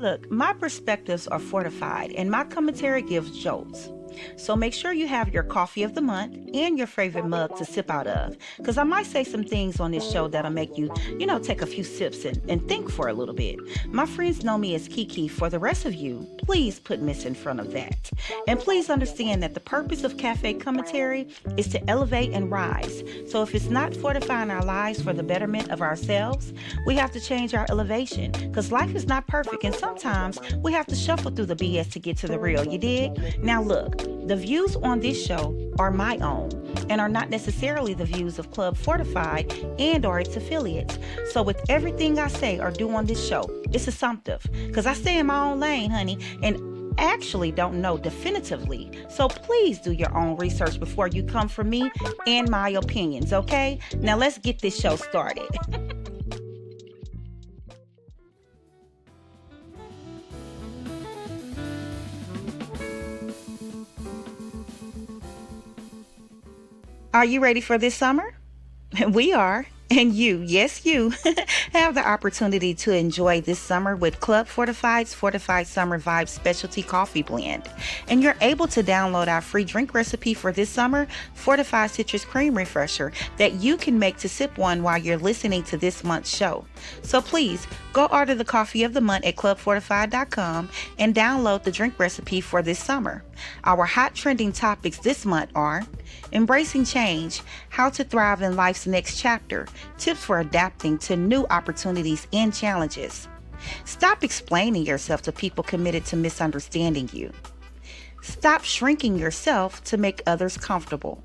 Look, my perspectives are fortified and my commentary gives jolts. So make sure you have your coffee of the month and your favorite mug to sip out of. Because I might say some things on this show that'll make you, take a few sips and think for a little bit. My friends know me as Kiki. For the rest of you, please put Miss in front of that. And please understand that the purpose of cafe commentary is to elevate and rise. So if it's not fortifying our lives for the betterment of ourselves, we have to change our elevation. Because life is not perfect, and sometimes we have to shuffle through the BS to get to the real. You dig? Now, look, the views on this show are my own and are not necessarily the views of Club Fortified and or its affiliates. So with everything I say or do on this show, it's assumptive because I stay in my own lane, honey, and actually don't know definitively. So please do your own research before you come for me and my opinions, okay? Now let's get this show started. Are you ready for this summer? We are. And you, yes, you, have the opportunity to enjoy this summer with Club Fortified's Fortified Summer Vibes Specialty Coffee Blend. And you're able to download our free drink recipe for this summer, Fortified Citrus Cream Refresher, that you can make to sip one while you're listening to this month's show. So please, go order the coffee of the month at clubfortified.com and download the drink recipe for this summer. Our hot trending topics this month are embracing change, how to thrive in life's next chapter, tips for adapting to new opportunities and challenges. Stop explaining yourself to people committed to misunderstanding you. Stop shrinking yourself to make others comfortable.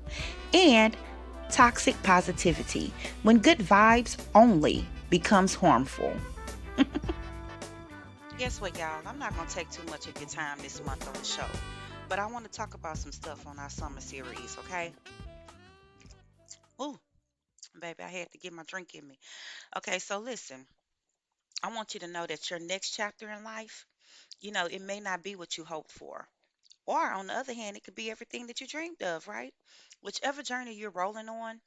And toxic positivity, when good vibes only becomes harmful. Guess what, y'all? I'm not going to take too much of your time this month on the show, but I want to talk about some stuff on our summer series, okay? Ooh, baby, I had to get my drink in me. Okay, so listen, I want you to know that your next chapter in life, it may not be what you hoped for. Or on the other hand, it could be everything that you dreamed of, right? Whichever journey you're rolling on,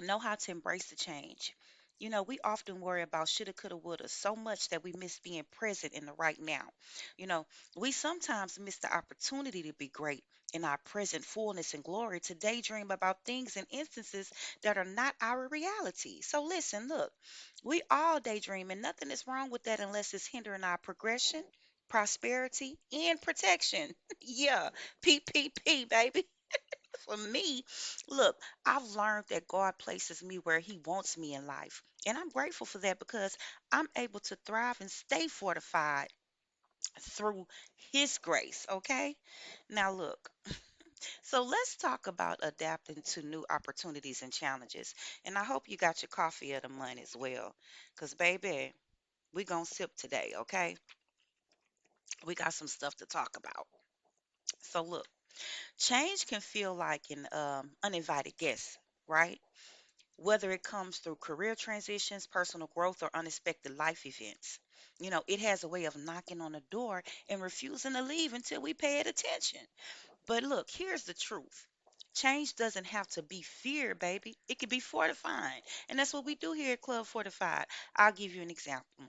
know how to embrace the change. We often worry about shoulda, coulda, woulda so much that we miss being present in the right now. You know, we sometimes miss the opportunity to be great in our present fullness and glory, to daydream about things and instances that are not our reality. So listen, look, we all daydream, and nothing is wrong with that unless it's hindering our progression, prosperity, and protection. Yeah, PPP, baby. For me, look, I've learned that God places me where He wants me in life. And I'm grateful for that because I'm able to thrive and stay fortified through His grace. Okay? Now, look, so let's talk about adapting to new opportunities and challenges. And I hope you got your coffee of the month as well. Because, baby, we going to sip today. Okay? We got some stuff to talk about. So, look, change can feel like an uninvited guest, right? Whether it comes through career transitions, personal growth, or unexpected life events. It has a way of knocking on the door and refusing to leave until we pay it attention. But look, here's the truth. Change doesn't have to be fear, baby. It can be fortifying. And that's what we do here at Club Fortified. I'll give you an example.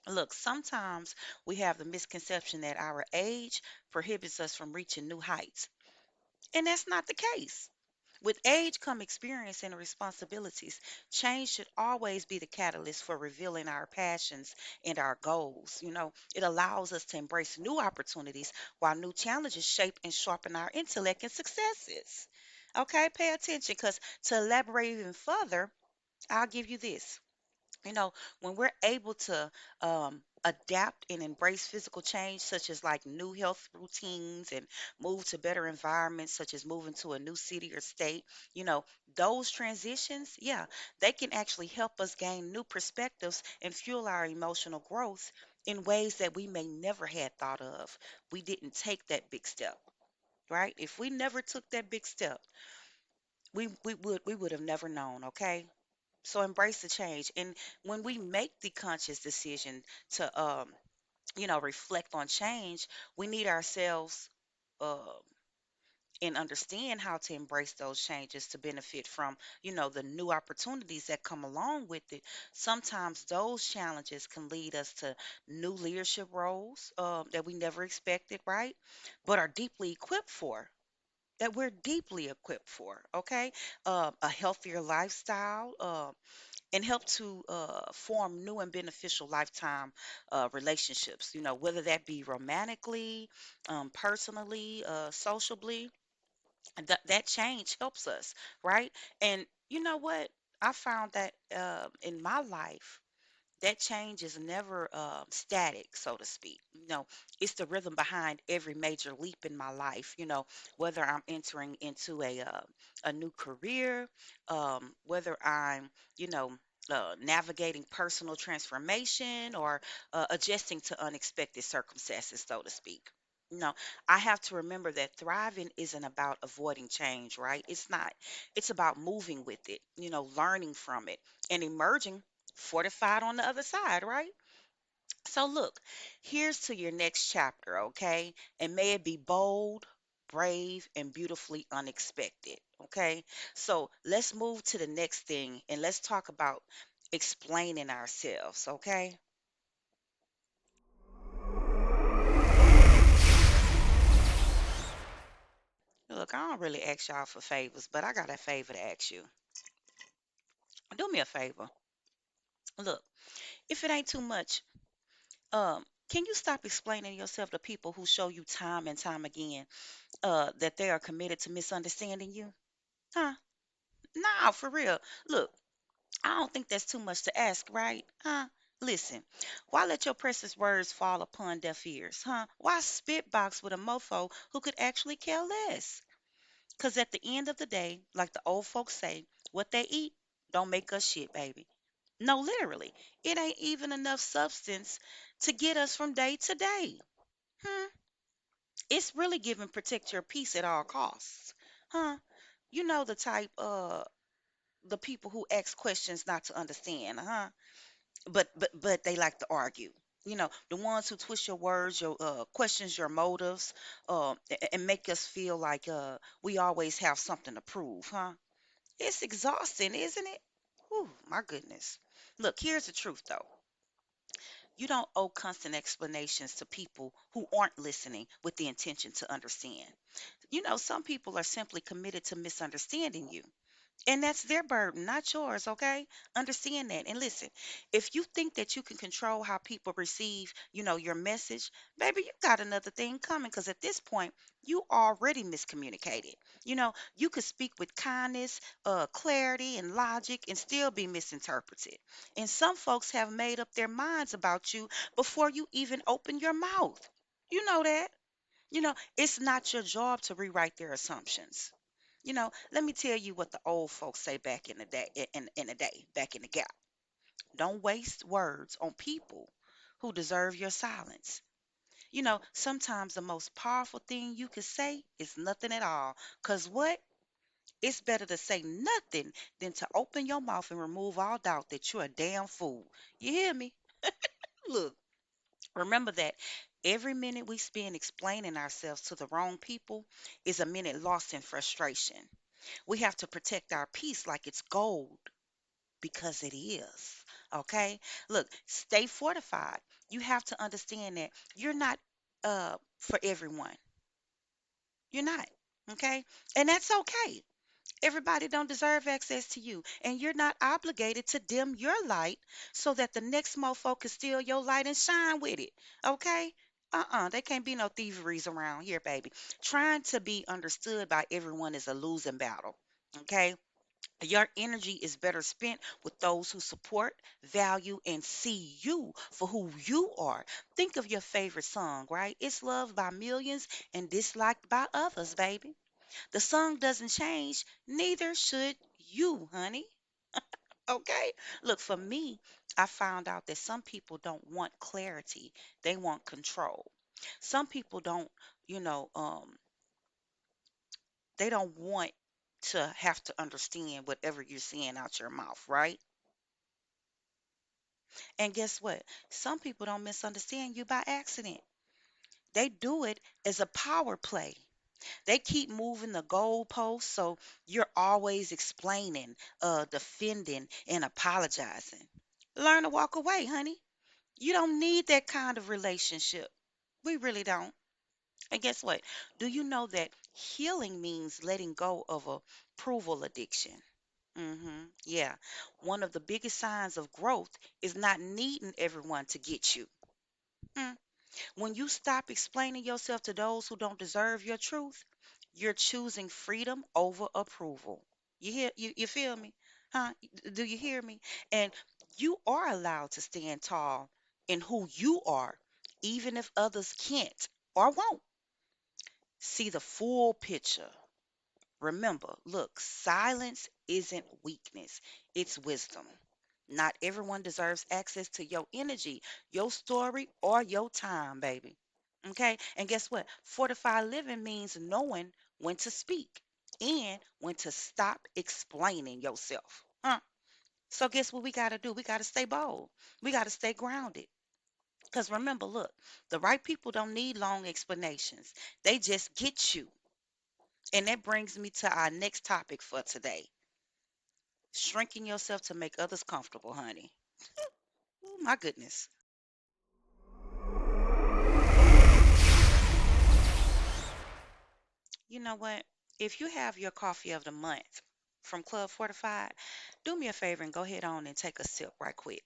Look, sometimes we have the misconception that our age prohibits us from reaching new heights. And that's not the case. With age come experience and responsibilities. Change should always be the catalyst for revealing our passions and our goals. It allows us to embrace new opportunities while new challenges shape and sharpen our intellect and successes. Okay, pay attention because to elaborate even further, I'll give you this. When we're able to adapt and embrace physical change, such as like new health routines and move to better environments, such as moving to a new city or state, you know, those transitions, yeah, they can actually help us gain new perspectives and fuel our emotional growth in ways that we may never had thought of. We didn't take that big step, right? If we never took that big step, we would have never known, okay? So embrace the change. And when we make the conscious decision to reflect on change, we need ourselves um and understand how to embrace those changes to benefit from, the new opportunities that come along with it. Sometimes those challenges can lead us to new leadership roles that we never expected, right? But are deeply equipped for. That we're deeply equipped for, okay? A healthier lifestyle, and help to form new and beneficial lifetime relationships, whether that be romantically, personally, sociably. That change helps us, right? And you know what? I found that in my life, that change is never static, so to speak. It's the rhythm behind every major leap in my life. Whether I'm entering into a new career, whether I'm, you know, navigating personal transformation or adjusting to unexpected circumstances, so to speak. You know, I have to remember that thriving isn't about avoiding change, right? It's not. It's about moving with it, learning from it and emerging fortified on the other side, right? So, look, here's to your next chapter, okay? And may it be bold, brave, and beautifully unexpected, okay? So, let's move to the next thing and let's talk about explaining ourselves, okay? Look, I don't really ask y'all for favors, but I got a favor to ask you. Do me a favor. Look, if it ain't too much, can you stop explaining yourself to people who show you time and time again that they are committed to misunderstanding you? Huh? No, for real. Look, I don't think that's too much to ask, right? Huh? Listen, why let your precious words fall upon deaf ears? Huh? Why spitbox with a mofo who could actually care less? Because at the end of the day, like the old folks say, what they eat don't make us shit, baby. No, literally. It ain't even enough substance to get us from day to day. Hmm? It's really giving protect your peace at all costs. Huh? You know the type the people who ask questions not to understand, huh? But they like to argue. The ones who twist your words, your questions your motives, and make us feel like we always have something to prove, huh? It's exhausting, isn't it? Whew, my goodness. Look, here's the truth though. You don't owe constant explanations to people who aren't listening with the intention to understand. Some people are simply committed to misunderstanding you. And that's their burden, not yours, okay? Understand that. And listen, if you think that you can control how people receive, your message, baby, you got another thing coming because at this point, you already miscommunicated. You could speak with kindness, clarity, and logic and still be misinterpreted. And some folks have made up their minds about you before you even open your mouth. You know that. It's not your job to rewrite their assumptions. Let me tell you what the old folks say back in the day, in the day, back in the gap. Don't waste words on people who deserve your silence. Sometimes the most powerful thing you could say is nothing at all. Cause what? It's better to say nothing than to open your mouth and remove all doubt that you're a damn fool. You hear me? Look, remember that every minute we spend explaining ourselves to the wrong people is a minute lost in frustration. We have to protect our peace like it's gold because it is. Okay? Look, stay fortified. You have to understand that you're not for everyone. You're not. Okay? And that's okay. Everybody don't deserve access to you, and you're not obligated to dim your light so that the next mofo can steal your light and shine with it. Okay? There can't be no thieveries around here, baby. Trying to be understood by everyone is a losing battle. Okay? Your energy is better spent with those who support, value, and see you for who you are. Think of your favorite song, right? It's loved by millions and disliked by others, baby. The song doesn't change, neither should you, honey. Okay? Look, for me, I found out that some people don't want clarity, they want control. Some people don't, you know, um, they don't want to have to understand whatever you're saying out your mouth, right? And guess what? Some people don't misunderstand you by accident. They do it as a power play. They keep moving the goalposts, so you're always explaining, defending, and apologizing. Learn to walk away, honey. You don't need that kind of relationship. We really don't. And guess what? Do you know that healing means letting go of approval addiction? Yeah. One of the biggest signs of growth is not needing everyone to get you. Mm. When you stop explaining yourself to those who don't deserve your truth, you're choosing freedom over approval. You feel me? Huh? Do you hear me? And you are allowed to stand tall in who you are, even if others can't or won't see the full picture. Remember, look, silence isn't weakness, it's wisdom. Not everyone deserves access to your energy, your story, or your time, baby. Okay? And guess what? Fortified living means knowing when to speak and when to stop explaining yourself. Huh? So, guess what we got to do? We got to stay bold. We got to stay grounded. Because remember, look, the right people don't need long explanations, they just get you. And that brings me to our next topic for today, shrinking yourself to make others comfortable, honey. Oh, my goodness. You know what? If you have your coffee of the month from Club Fortified, do me a favor and go ahead on and take a sip right quick.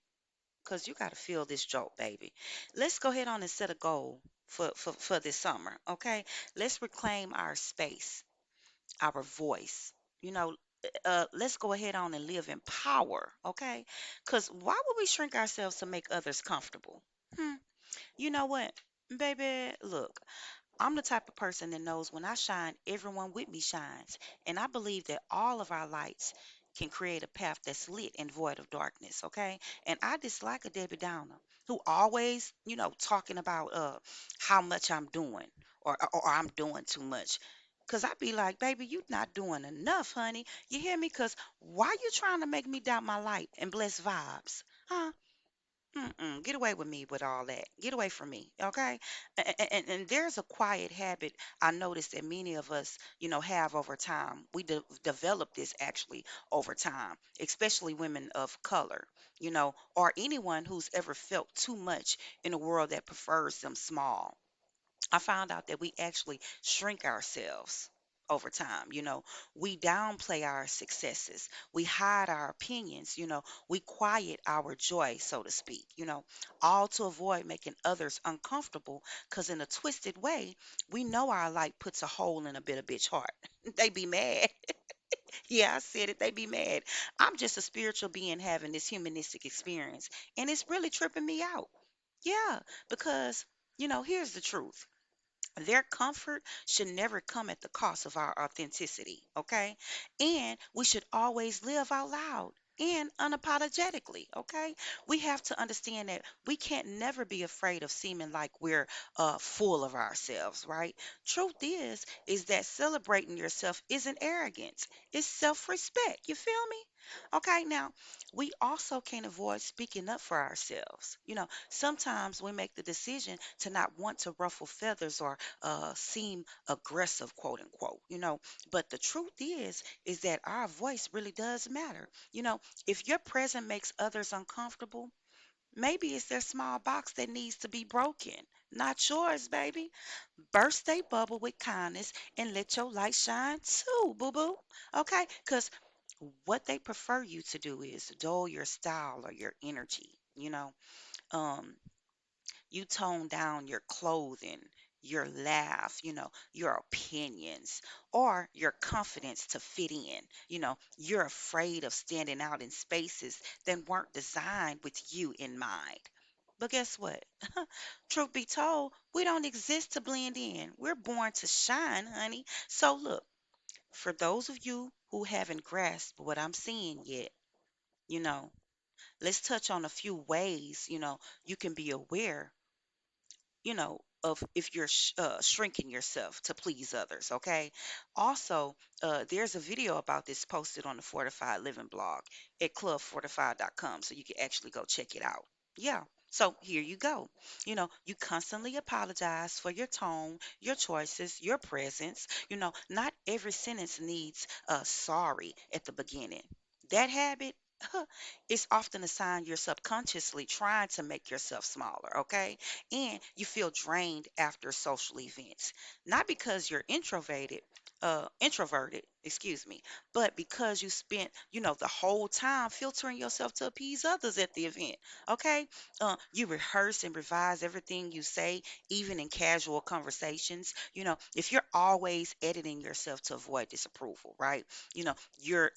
Because you got to feel this jolt, baby. Let's go ahead on and set a goal for this summer, okay? Let's reclaim our space, our voice. You know, let's go ahead on and live in power, okay? Because why would we shrink ourselves to make others comfortable? Hmm. You know what, baby? Look, I'm the type of person that knows when I shine, everyone with me shines. And I believe that all of our lights can create a path that's lit and void of darkness, okay? And I dislike a Debbie Downer who always, talking about how much I'm doing or I'm doing too much. Cause I be like, baby, you not doing enough, honey. You hear me? Cause why you trying to make me doubt my light and bless vibes? Huh? Mm-mm. Get away with me with all that. Get away from me, okay? And there's a quiet habit I noticed that many of us, have over time. We develop this actually over time, especially women of color, or anyone who's ever felt too much in a world that prefers them small. I found out that we actually shrink ourselves over time. We downplay our successes, we hide our opinions, we quiet our joy, so to speak, all to avoid making others uncomfortable. Because in a twisted way, we know our light puts a hole in a bitter bitch heart. They be mad. Yeah, I said it. They be mad. I'm just a spiritual being having this humanistic experience, and it's really tripping me out. Yeah, because, here's the truth. Their comfort should never come at the cost of our authenticity, okay? And we should always live out loud and unapologetically, okay? We have to understand that we can't never be afraid of seeming like we're full of ourselves, right? Truth is that celebrating yourself isn't arrogance, it's self-respect. You feel me? Okay, now we also can't avoid speaking up for ourselves. Sometimes we make the decision to not want to ruffle feathers or seem aggressive, quote unquote. But the truth is that our voice really does matter. If your presence makes others uncomfortable, maybe it's their small box that needs to be broken, not yours, baby. Burst a bubble with kindness and let your light shine too, boo boo. Okay? Because what they prefer you to do is dull your style or your energy. Um, you tone down your clothing, your laugh, your opinions, or your confidence to fit in. You're afraid of standing out in spaces that weren't designed with you in mind. But guess what? Truth be told, we don't exist to blend in. We're born to shine, honey. So look, for those of you who haven't grasped what I'm saying yet, you know, let's touch on a few ways, you can be aware, of if you're shrinking yourself to please others, okay? Also, there's a video about this posted on the Fortified Living blog at clubfortified.com, so you can actually go check it out. Yeah. So here you go. You constantly apologize for your tone, your choices, your presence. Not every sentence needs a sorry at the beginning. That habit is often a sign you're subconsciously trying to make yourself smaller, okay? And you feel drained after social events. Not because you're introverted, excuse me, but because you spent, the whole time filtering yourself to appease others at the event. Okay? You rehearse and revise everything you say, even in casual conversations. If you're always editing yourself to avoid disapproval, right? You're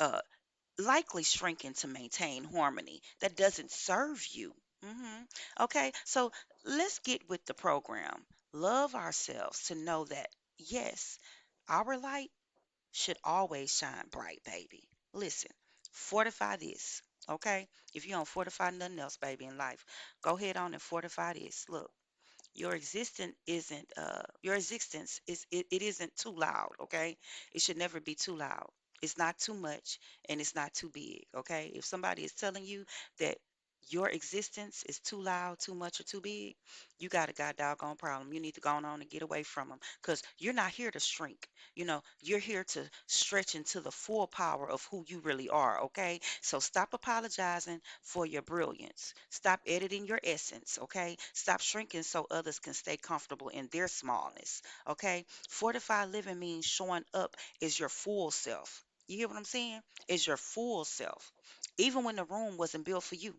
likely shrinking to maintain harmony that doesn't serve you. Okay, so let's get with the program. Love ourselves to know that, yes, our light should always shine bright, baby. Listen, fortify this, okay? If you don't fortify nothing else, baby, in life, go ahead on and fortify this. Look, your existence it isn't too loud, okay? It should never be too loud. It's not too much and it's not too big, okay? If somebody is telling you that your existence is too loud, too much, or too big, you got a god doggone problem. You need to go on and get away from them because you're not here to shrink. You're here to stretch into the full power of who you really are, okay? So stop apologizing for your brilliance. Stop editing your essence, okay? Stop shrinking so others can stay comfortable in their smallness, okay? Fortified living means showing up as your full self. You hear what I'm saying? As your full self. Even when the room wasn't built for you.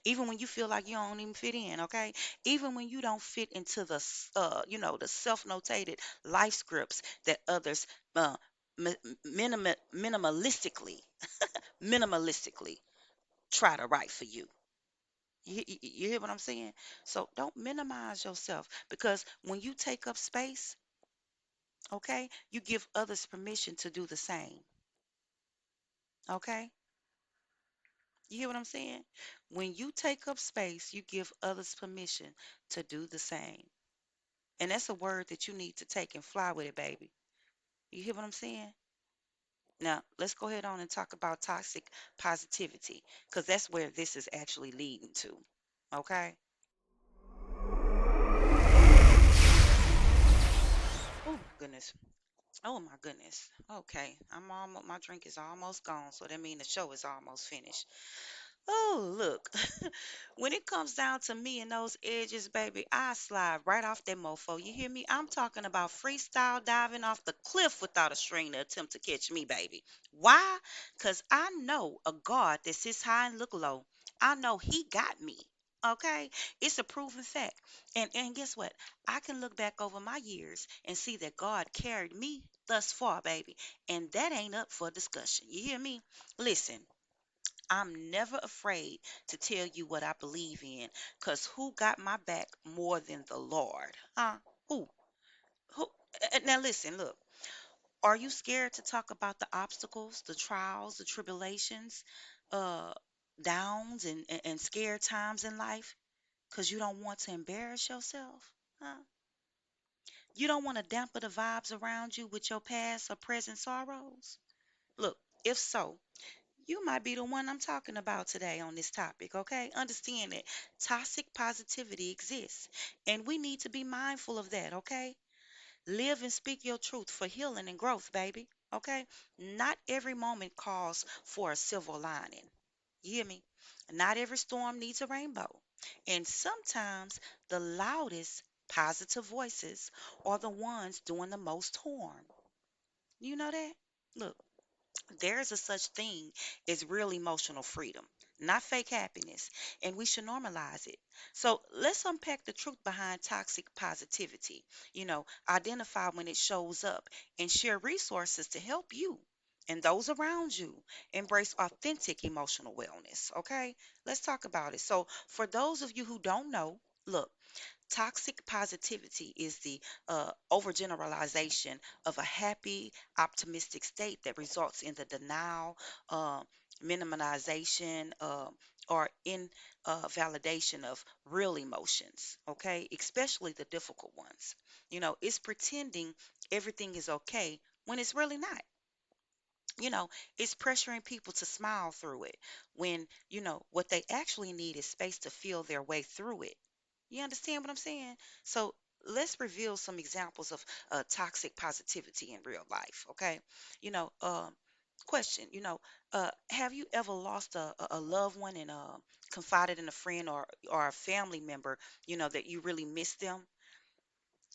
Even when you feel like you don't even fit in, okay? Even when you don't fit into the self-notated life scripts that others uh, minimalistically, minimalistically try to write for you. You hear what I'm saying? So don't minimize yourself because when you take up space, okay, you give others permission to do the same. Okay? You hear what I'm saying? When you take up space, you give others permission to do the same. And that's a word that you need to take and fly with it, baby. You hear what I'm saying? Now, let's go ahead on and talk about toxic positivity because that's where this is actually leading to. Okay? Oh, my goodness. Oh my goodness. Okay. My drink is almost gone, so that means the show is almost finished. Oh, look. When it comes down to me and those edges, baby, I slide right off that mofo. You hear me? I'm talking about freestyle diving off the cliff without a string to attempt to catch me, baby. Why? Because I know a God that sits high and look low. I know he got me. Okay? It's a proven fact. And guess what? I can look back over my years and see that God carried me thus far, baby. And that ain't up for discussion. You hear me? Listen. I'm never afraid to tell you what I believe in, because who got my back more than the Lord? Huh? Who? Who? Now, listen, look. Are you scared to talk about the obstacles, the trials, the tribulations, uh, downs, and scared times in life? Because you don't want to embarrass yourself? Huh? You don't want to dampen the vibes around you with your past or present sorrows? Look, if so, you might be the one I'm talking about today on this topic, okay? Understand that toxic positivity exists, and we need to be mindful of that, okay? Live and speak your truth for healing and growth, baby, okay? Not every moment calls for a silver lining. You hear me? Not every storm needs a rainbow. And sometimes the loudest positive voices are the ones doing the most harm. You know that? Look. There is a such thing as real emotional freedom, not fake happiness, and we should normalize it. So let's unpack the truth behind toxic positivity. Identify when it shows up and share resources to help you and those around you embrace authentic emotional wellness. Okay, let's talk about it. So, for those of you who don't know, look. Toxic positivity is the overgeneralization of a happy, optimistic state that results in the denial, uh, minimization, or invalidation of real emotions, okay? Especially the difficult ones. It's pretending everything is okay when it's really not. You know, it's pressuring people to smile through it when, what they actually need is space to feel their way through it. You understand what I'm saying? So let's reveal some examples of toxic positivity in real life, okay? You know, question, have you ever lost a loved one and confided in a friend or a family member, that you really miss them?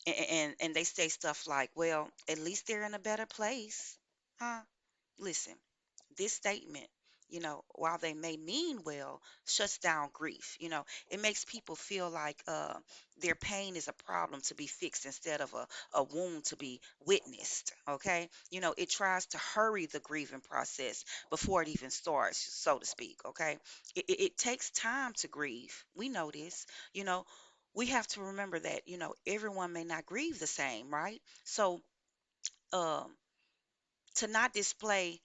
And they say stuff like, well, at least they're in a better place. Huh? Listen, this statement, while they may mean well, shuts down grief. It makes people feel like their pain is a problem to be fixed instead of a wound to be witnessed. Okay. It tries to hurry the grieving process before it even starts, so to speak. Okay. It takes time to grieve. We know this. You know, we have to remember that, everyone may not grieve the same, right? So, um, to not display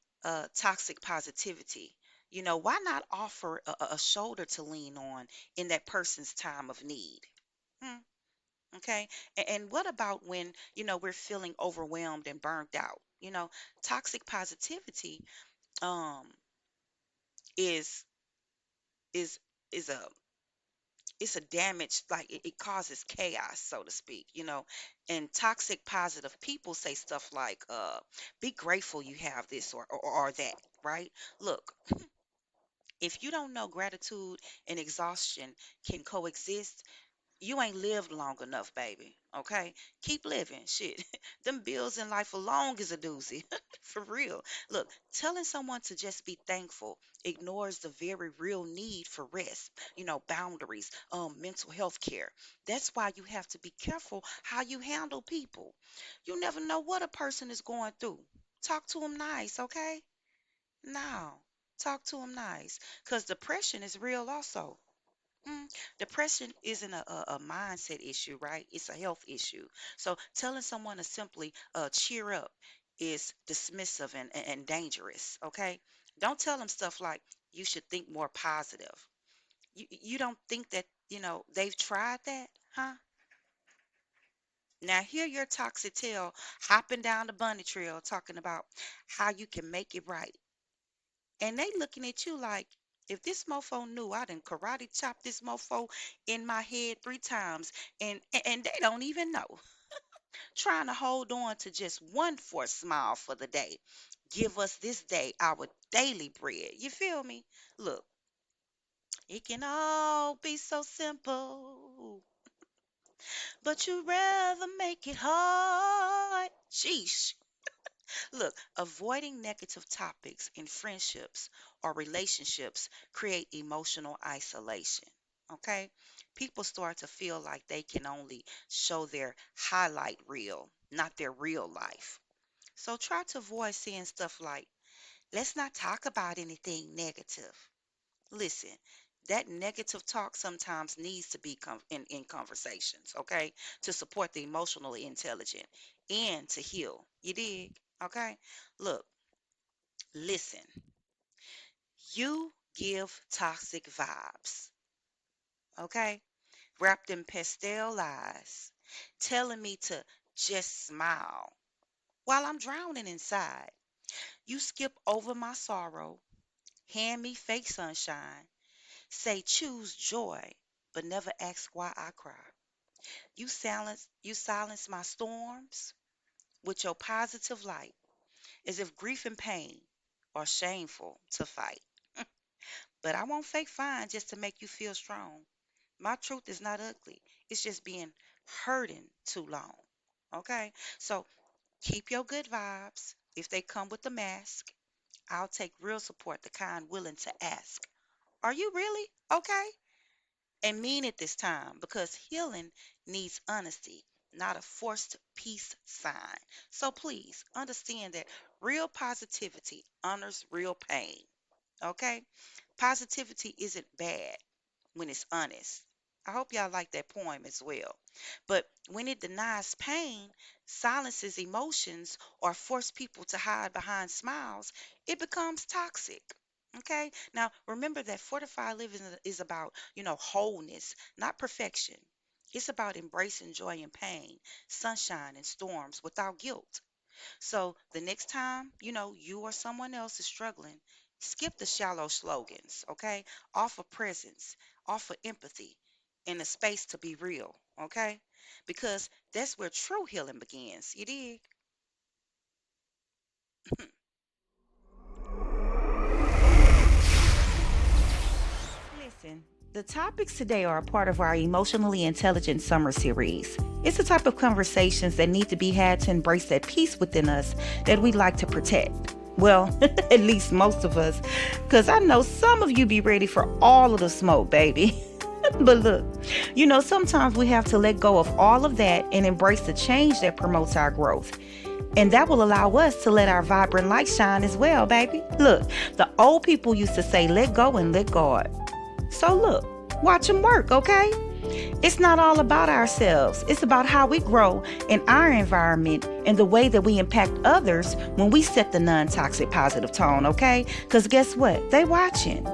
toxic positivity. Why not offer a shoulder to lean on in that person's time of need? Hmm, okay. And what about when, we're feeling overwhelmed and burnt out? Toxic positivity um, is is is a it's a damage, like it causes chaos, so to speak. And toxic positive people say stuff like be grateful you have this or that, right? Look, if you don't know gratitude and exhaustion can coexist, you ain't lived long enough, baby. Okay? Keep living. Shit. Them bills in life alone is a doozy. For real. Look, telling someone to just be thankful ignores the very real need for rest, boundaries, mental health care. That's why you have to be careful how you handle people. You never know what a person is going through. Talk to them nice, okay? No. Talk to them nice. Because depression is real also. Depression isn't a mindset issue, right? It's a health issue. So telling someone to simply cheer up is dismissive and dangerous, okay? Don't tell them stuff like, you should think more positive. You don't think that, they've tried that, huh? Now, hear your toxic tail hopping down the bunny trail talking about how you can make it right. And they looking at you like, if this mofo knew I done karate chopped this mofo in my head 3 times, and they don't even know. Trying to hold on to just one forced smile for the day. Give us this day our daily bread. You feel me? Look, it can all be so simple, but you rather make it hard. Sheesh. Look, avoiding negative topics in friendships or relationships create emotional isolation. Okay? People start to feel like they can only show their highlight reel, not their real life. So try to avoid saying stuff like, let's not talk about anything negative. Listen, that negative talk sometimes needs to be in conversations, okay, to support the emotionally intelligent and to heal. You dig? Okay? Look, listen, you give toxic vibes, okay? Wrapped in pastel lies, telling me to just smile while I'm drowning inside. You skip over my sorrow, hand me fake sunshine, say choose joy, but never ask why I cry. You silence my storms with your positive light, as if grief and pain are shameful to fight. But I won't fake fine just to make you feel strong. My truth is not ugly. It's just being hurting too long. Okay? So keep your good vibes. If they come with the mask, I'll take real support, the kind willing to ask. Are you really okay? And mean it this time because healing needs honesty, not a forced peace sign. So please understand that real positivity honors real pain. Okay? Positivity isn't bad when it's honest. I hope y'all like that poem as well. But when it denies pain, silences emotions, or force people to hide behind smiles, it becomes toxic. Okay? Now, remember that fortified living is about, wholeness, not perfection. It's about embracing joy and pain, sunshine and storms without guilt. So the next time, you or someone else is struggling, skip the shallow slogans, okay? Offer presence, offer empathy, and a space to be real, okay? Because that's where true healing begins. You dig? Listen, the topics today are a part of our Emotionally Intelligent Summer Series. It's the type of conversations that need to be had to embrace that peace within us that we like to protect. Well, at least most of us, because I know some of you be ready for all of the smoke, baby. But look, sometimes we have to let go of all of that and embrace the change that promotes our growth. And that will allow us to let our vibrant light shine as well, baby. Look, the old people used to say, let go and let God. So look, watch them work, okay? It's not all about ourselves. It's about how we grow in our environment and the way that we impact others when we set the non-toxic positive tone, okay? Because guess what? They watching.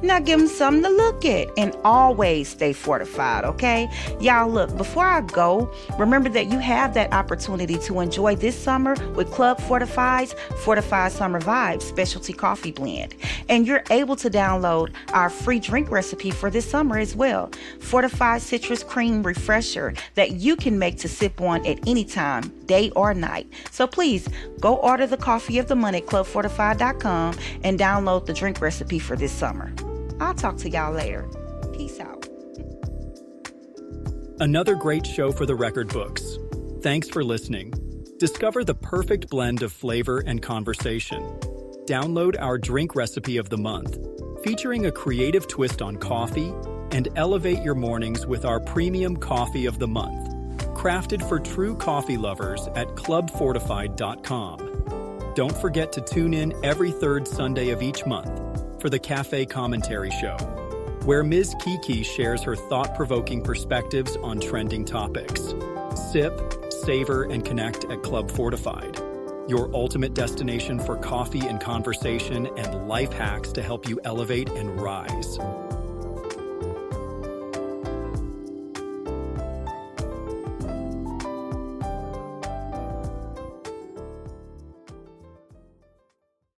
Now give them something to look at and always stay fortified, okay? Y'all, look, before I go, remember that you have that opportunity to enjoy this summer with Club Fortified's Fortified Summer Vibes specialty coffee blend. And you're able to download our free drink recipe for this summer as well. Fortified Citrus Cream Refresher that you can make to sip on at any time, day or night. So please, go order the coffee of the month at clubfortified.com and download the drink recipe for this summer. I'll talk to y'all later. Peace out. Another great show for the record books. Thanks for listening. Discover the perfect blend of flavor and conversation. Download our drink recipe of the month, featuring a creative twist on coffee, and elevate your mornings with our premium coffee of the month, crafted for true coffee lovers at clubfortified.com. Don't forget to tune in every third Sunday of each month for the Cafe Commentary Show, where Ms. Kiki shares her thought-provoking perspectives on trending topics. Sip, savor, and connect at Club Fortified, your ultimate destination for coffee and conversation and life hacks to help you elevate and rise.